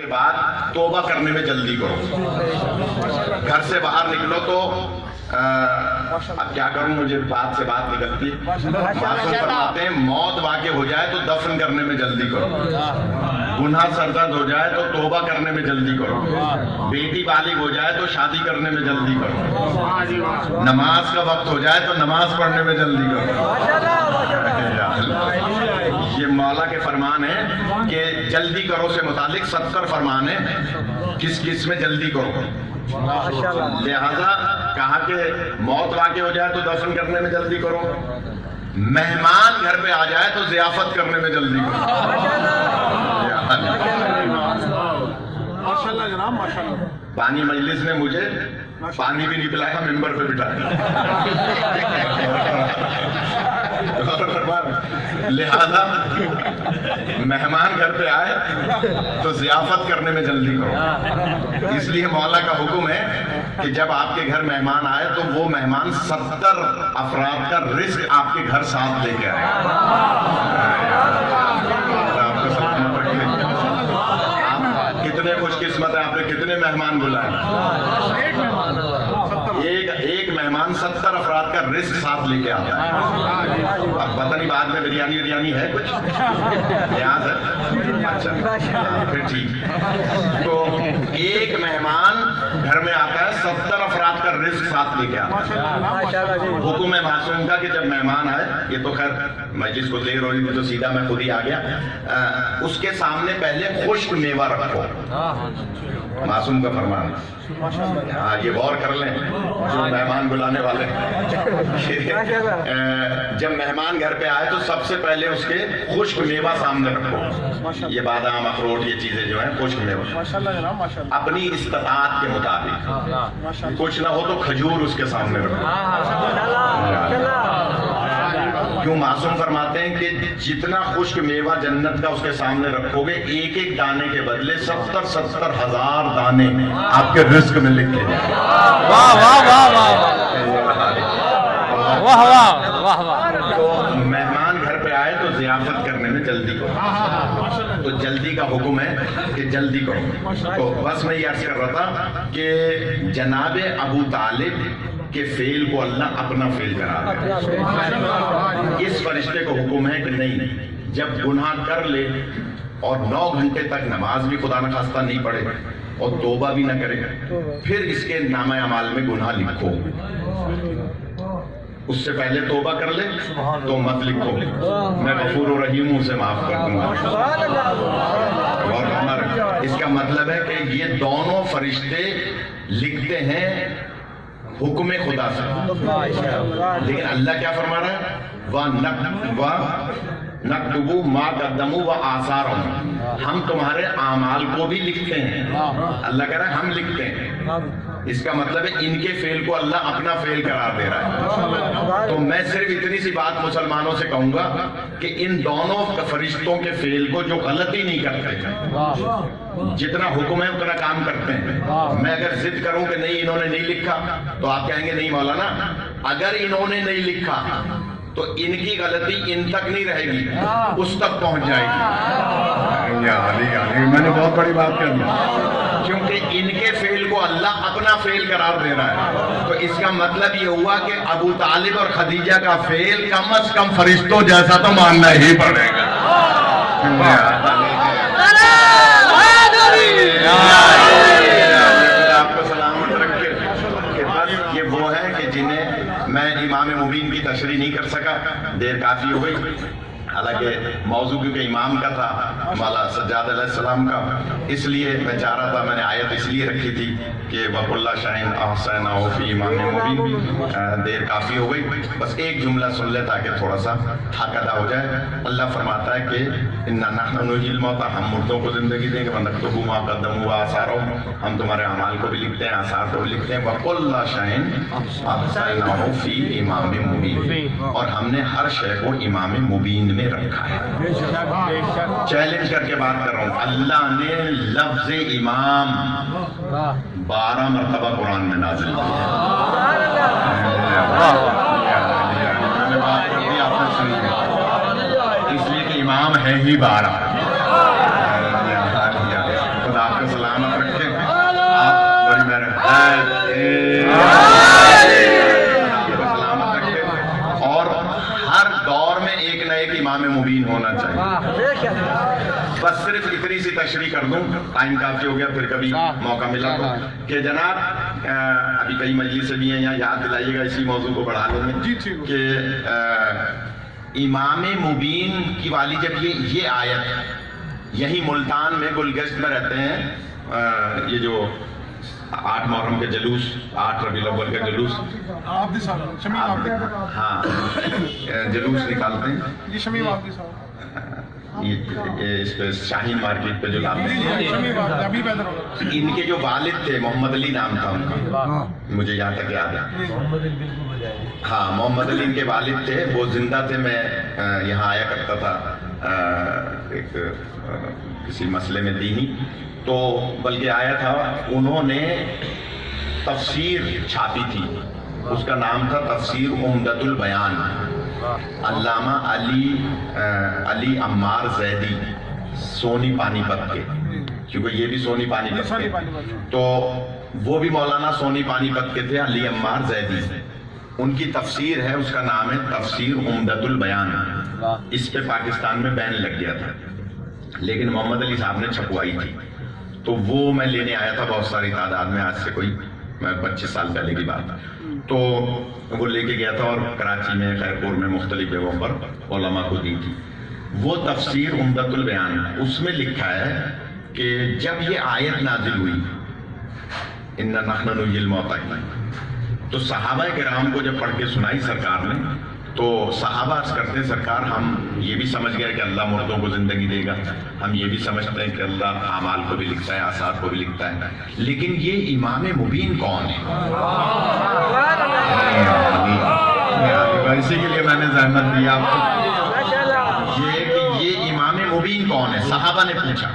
بعد توبہ کرنے میں جلدی کرو. گھر سے باہر نکلو تو اب کیا کروں, مجھے بات سے بات نکلتی. معصوم فرماتے ہیں موت واقع ہو جائے تو دفن کرنے میں جلدی کرو, گناہ سرزد ہو جائے تو توبہ کرنے میں جلدی کرو, بیٹی بالغ ہو جائے تو شادی کرنے میں جلدی کرو, نماز کا وقت ہو جائے تو نماز پڑھنے میں جلدی کرو. یہ مولا کے فرمان ہے کہ جلدی کرو سے متعلق 70 فرمان ہے, کس کس میں جلدی کرو. لہذا کہا کہ موت واقع ہو جائے تو دفن کرنے میں جلدی کرو, مہمان گھر پہ آ جائے تو ضیافت کرنے میں جلدی کرو. ماشاءاللہ جناب ماشاءاللہ. پانی مجلس نے مجھے پانی بھی نہیں پلایا, ممبر پہ بٹھا دیا. لہذا مہمان گھر پہ آئے تو ضیافت کرنے میں جلدی کرو. اس لیے مولا کا حکم ہے کہ جب آپ کے گھر مہمان آئے تو وہ مہمان 70 افراد کا رزق آپ کے گھر ساتھ لے کے آئے. کتنے خوش قسمت ہیں, آپ نے کتنے مہمان بلائے. ایک مہمان 70 افراد کا رزق ساتھ لے کے آتا ہے. اب پتہ نہیں بعد میں بریانی ہے کچھ یاد ہے. اچھا پھر ٹھیک. تو ایک مہمان گھر میں آتا ہے, 70 افراد کا رزق ساتھ لے کے آتا ہے. حکم ہے معصوم کا کہ جب مہمان آئے, یہ تو خیر مجلس کو دیر ہو رہی تھی تو سیدھا میں خود ہی آ گیا, اس کے سامنے پہلے خشک میوہ رکھو. معصوم کا فرمان. ہاں یہ غور کر لیں جو مہمان بلانے والے. جب مہمان گھر پہ آئے تو سب سے پہلے اس کے خشک میوہ سامنے رکھو. یہ بادام اخروٹ یہ چیزیں جو ہیں خشک میوہ اپنی استطاعت کے مطابق. کچھ نہ ہو تو کھجور اس کے سامنے رکھو. کیوں معصوم فرماتے ہیں کہ جتنا خشک میوہ جنت کا اس کے سامنے رکھو گے, ایک ایک دانے کے بدلے 70 ہزار دانے آپ کے رزق میں لکھ کے جائیں. واہ واہ واہ واہ واہ واہ واہ. تو مہمان گھر پہ آئے تو ضیافت کرنے میں جلدی کرو. تو جلدی کا حکم ہے کہ جلدی کرو. تو بس میں یہ عرض کر رہا تھا کہ جناب ابو طالب کہ فعل کو اللہ اپنا فعل کرا دے. اس فرشتے کو حکم ہے کہ نہیں, جب گناہ کر لے اور 9 گھنٹے تک نماز بھی خدا نخواستہ نہیں پڑھے اور توبہ بھی نہ کرے, پھر اس کے نامہ اعمال میں گناہ لکھو. اس سے پہلے توبہ کر لے تو مت لکھو, میں غفور و رحیم ہوں, اسے معاف کر دوں گا. اور اس کا مطلب ہے کہ یہ دونوں فرشتے لکھتے ہیں حکم خدا سے. لیکن اللہ کیا فرما رہا ہے, وَنَكْتُبُ مَا قَدَّمُوا وَآثَارَهُمْ, ہم تمہارے اعمال کو بھی لکھتے ہیں. اللہ کہہ رہا ہے ہم لکھتے ہیں. اس کا مطلب ہے ان کے فعل کو اللہ اپنا فعل قرار دے رہا ہے. تو میں صرف اتنی سی بات مسلمانوں سے کہوں گا کہ ان دونوں فرشتوں کے فعل کو جو غلطی نہیں کرتے, جتنا حکم ہے اتنا کام کرتے ہیں. میں اگر ضد کروں کہ نہیں انہوں نے نہیں لکھا تو آپ کہیں گے نہیں مولانا, اگر انہوں نے نہیں لکھا تو ان کی غلطی ان تک نہیں رہے گی, اس تک پہنچ جائے گی. میں نے بہت بڑی بات کر دی, کیونکہ ان کے فعل کو اللہ اپنا فعل قرار دے رہا ہے. تو اس کا مطلب یہ ہوا کہ ابو طالب اور خدیجہ کا فعل کم از کم فرشتوں جیسا تو ماننا ہی پڑے گا. آپ کو سلامت رکھے کہ بس یہ وہ ہے کہ جنہیں میں امام مبین کی تشریح نہیں کر سکا, دیر کافی ہو گئی. حالانکہ موضوع کیونکہ امام کا تھا, مولا سجاد علیہ السلام کا, اس لیے میں چاہ رہا تھا, میں نے آیت اس لیے رکھی تھی کہ وَقُلَّ شَيْءٍ أَحْصَيْنَاهُ فِي إِمَامٍ مُبِينٍ. دیر کافی ہو گئی, بس ایک جملہ سن لے تاکہ تھوڑا سا تھک ادا ہو جائے. اللہ فرماتا ہے کہ إِنَّا نَحْنُ نُحْيِي الْمَوْتَىٰ, ہم مردوں کو زندگی دیں گے. وَنَكْتُبُ مَا قَدَّمُوا وَآثَارَهُمْ, ہم تمہارے اعمال کو بھی لکھتے ہیں, آثار کو بھی لکھتے ہیں. وَقُلَّ شَيْءٍ أَحْصَيْنَاهُ فِي إِمَامٍ مُبِينٍ, اور ہم نے ہر شے کو امام مبین میں رکھا ہے. چیلنج کر کے بات کر رہا ہوں, اللہ نے لفظ امام 12 مرتبہ قرآن میں نازل کیا. اس لیے کہ امام ہے ہی 12. خدا آپ کو سلامت رکھے. آپ بڑی مہربانی سلامت رکھے. اور ہر دور میں ایک نہ ایک امام مبین ہونا چاہیے. بس صرف اتنی سی تشریح کر دوں, ٹائم کافی ہو گیا, پھر کبھی موقع ملا تو, کہ جناب ابھی کئی مجلسیں بھی ہیں, یہاں یاد دلائیے گا اسی موضوع کو بڑھا لیں گے کہ امام مبین کی والی جب یہ آیت یہی ملتان میں گلگشت میں رہتے ہیں, یہ جو 8 محرم کے جلوس, 8 ربیع الاول کا جلوس, ہاں جلوس نکالتے ہیں, اس پہ شاہین مارکیٹ پہ جو لاتے ہیں. ان کے جو والد تھے محمد علی نام تھا ان کا, مجھے یہاں تک یاد ہے. ہاں محمد علی ان کے والد تھے, وہ زندہ تھے. میں یہاں آیا کرتا تھا ایک کسی مسئلے میں دینی, تو بلکہ آیا تھا. انہوں نے تفسیر چھاپی تھی, اس کا نام تھا تفسیر عمدۃ البیان, علامہ علی عمار زیدی, سونی پانی پت کے, کیونکہ یہ بھی سونی پانی پت کے, تو وہ بھی مولانا سونی پانی پت کے تھے, علی عمار زیدی. ان کی تفسیر ہے, اس کا نام ہے تفسیر عمدۃ البیان. اس پہ پاکستان میں بین لگ گیا تھا, لیکن محمد علی صاحب نے چھپوائی تھی, تو وہ میں لینے آیا تھا بہت ساری تعداد میں, آج سے کوئی 25 سال پہلے کی بات. تو وہ لے کے گیا تھا اور کراچی میں, خیرپور میں, مختلف جگہوں پر علماء کو دی تھی. وہ تفسیر عمدۃ البیان, اس میں لکھا ہے کہ جب یہ آیت نازل ہوئی اِنَّا نَحْنُ نُحْيِي الْمَوْتَىٰ, تو صحابہ کرام کو جب پڑھ کے سنائی سرکار نے, تو صحابہ عرض کرتے ہیں سرکار ہم یہ بھی سمجھ گئے کہ اللہ مردوں کو زندگی دے گا, ہم یہ بھی سمجھتے ہیں کہ اللہ اعمال کو بھی لکھتا ہے, آثار کو بھی لکھتا ہے, لیکن یہ امام مبین کون ہے؟ اسی کے لیے میں نے زحمت دی آپ کو, یہ کہ یہ امام مبین کون ہے. صحابہ نے پوچھا,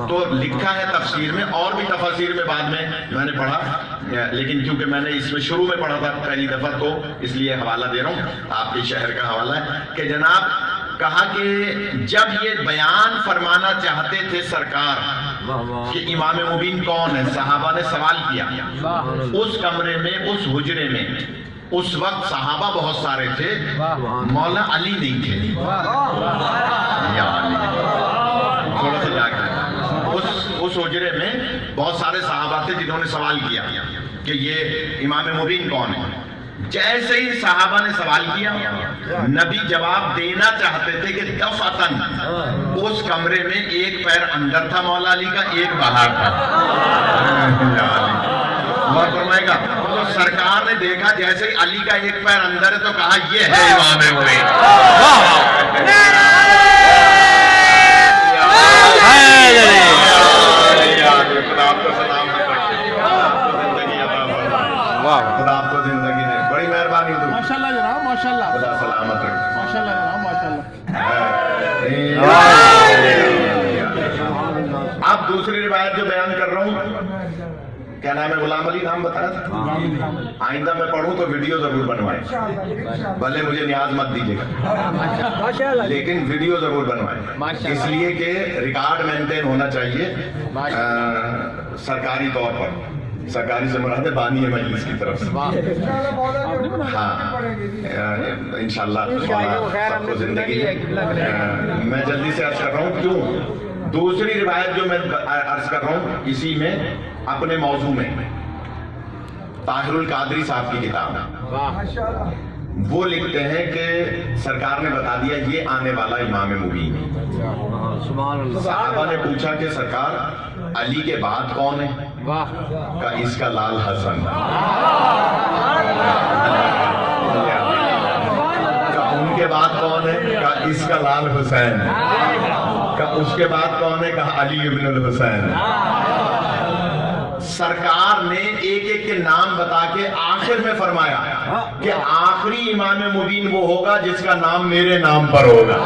تو لکھا ہے تفسیر میں, اور بھی تفاسیر میں بعد میں نے پڑھا, لیکن کیونکہ میں نے اس میں شروع میں پڑھا تھا پہلی دفعہ, تو اس لیے حوالہ دے رہا ہوں, آپ کے شہر کا حوالہ ہے, کہ جناب کہا کہ جب یہ بیان فرمانا چاہتے تھے سرکار کہ امام مبین کون ہے, صحابہ نے سوال کیا. اس کمرے میں, اس حجرے میں اس وقت صحابہ بہت سارے تھے, مولا علی نہیں تھے. تھوڑا سا جا کے اس حجرے میں بہت سارے صحابہ تھے جنہوں نے سوال کیا کہ یہ امام مبین کون ہے. جیسے ہی صحابہ نے سوال کیا, نبی جواب دینا چاہتے تھے کہ دفعتاً اس کمرے میں ایک پیر اندر تھا مولا علی کا, ایک باہر تھا. اور فرمائے گا تو سرکار نے دیکھا جیسے ہی علی کا ایک پیر اندر ہے, تو کہا یہ ہے امام مبین. خدا آپ کو زندگی دے, بڑی مہربانی دو. ماشاءاللہ جناب, ماشاءاللہ, خدا سلامت رکھے. ماشاءاللہ جناب, ماشاءاللہ. اب دوسری روایت جو بیان کر رہا ہوں, کیا نام ہے, غلام علی نام بتایا تھا. آئندہ میں پڑھوں تو ویڈیو ضرور بنوائیں, بھلے مجھے نیاز مت دیجیے گا, لیکن ویڈیو ضرور بنوائیں, اس لیے کہ ریکارڈ مینٹین ہونا چاہیے سرکاری طور پر. سرکاری سے مراد ہے بانی مجلس کی طرف سے. ہاں انشاءاللہ سب کو زندگی ہے. میں جلدی سے عرض کر رہا ہوں, کیوں دوسری روایت جو میں عرض کر رہا ہوں اسی میں اپنے موضوع میں, طاہر القادری صاحب کی کتاب ہے, وہ لکھتے ہیں کہ سرکار نے بتا دیا یہ آنے والا امام مبین. صحابہ نے پوچھا کہ سرکار علی کے بعد کون ہے, کا اس کا لال حسن, کا ان کے بعد کون ہے, کا اس کا لال حسین, کا اس کے بعد کون ہے, کہا علی ابن الحسین. سرکار نے ایک ایک کے نام بتا کے آخر میں فرمایا کہ آخری امام مبین وہ ہوگا جس کا نام میرے نام پر ہوگا,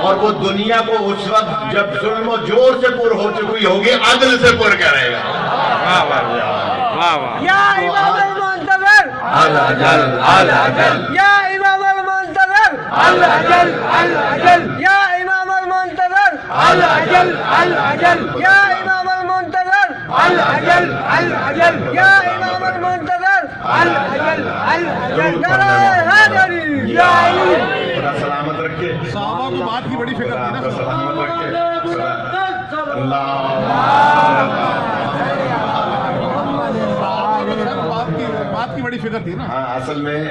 اور وہ دنیا کو اس وقت جب ظلم و جور سے پر ہو چکی ہوگی عدل سے پر کرے گا. یا امام المنتظر العجل العجل, یا امام المنتظر العجل العجل, یا امام المنتظر الأجل الأجل يا إمام المنتظر الأجل الأجل يا إمام المنتظر الأجل الأجل يا علي خدا سلامت رکھے. صحابہ کو بات کی بڑی فکر تھی نا. خدا سلامت رکھے. اللہ بات کی بڑی فکر تھی نا. ہاں اصل میں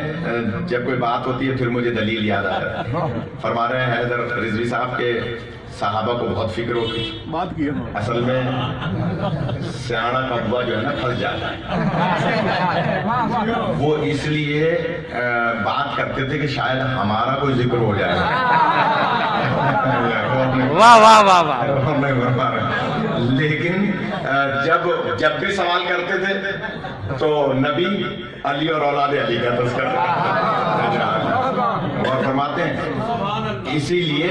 جب کوئی بات ہوتی ہے پھر مجھے دلیل یاد آ رہا ہے. فرما رہے ہیں حیدر رضوی صاحب کے صحابہ کو بہت فکر ہوتی. بات کی ہے. اصل میں سیاڑا کبا جو ہے نا پھنس جاتا ہے. وہ اس لیے بات کرتے تھے کہ شاید ہمارا کوئی ذکر ہو جائے. واہ واہ واہ واہ. لیکن جب بھی سوال کرتے تھے تو نبی علی اور اولاد علی کا تذکرہ اور فرماتے ہیں. اسی لیے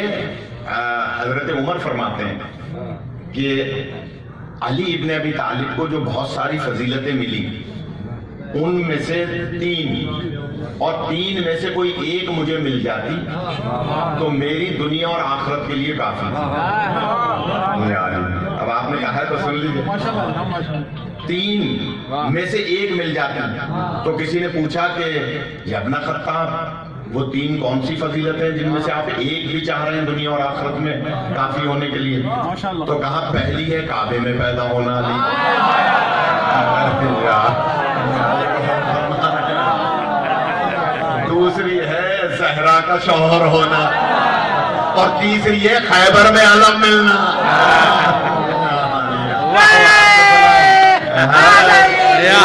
حضرت عمر فرماتے ہیں کہ علی ابن ابی طالب کو جو بہت ساری فضیلتیں ملی ان میں سے 3 اور 3 میں سے کوئی ایک مجھے مل جاتی تو میری دنیا اور آخرت کے لیے کافی تھی. اب آپ نے کہا ہے تو سن لیجیے. 3 میں سے ایک مل جاتی تو کسی نے پوچھا کہ ابن خطاب وہ 3 کون سی فضیلت ہیں جن میں سے آپ ایک بھی چاہ رہے ہیں دنیا اور آخرت میں کافی ہونے کے لیے؟ تو کہا پہلی ہے کعبے میں پیدا ہونا علی. دوسری ہے زہرا کا شوہر ہونا اور تیسری ہے خیبر میں علم ملنا. یا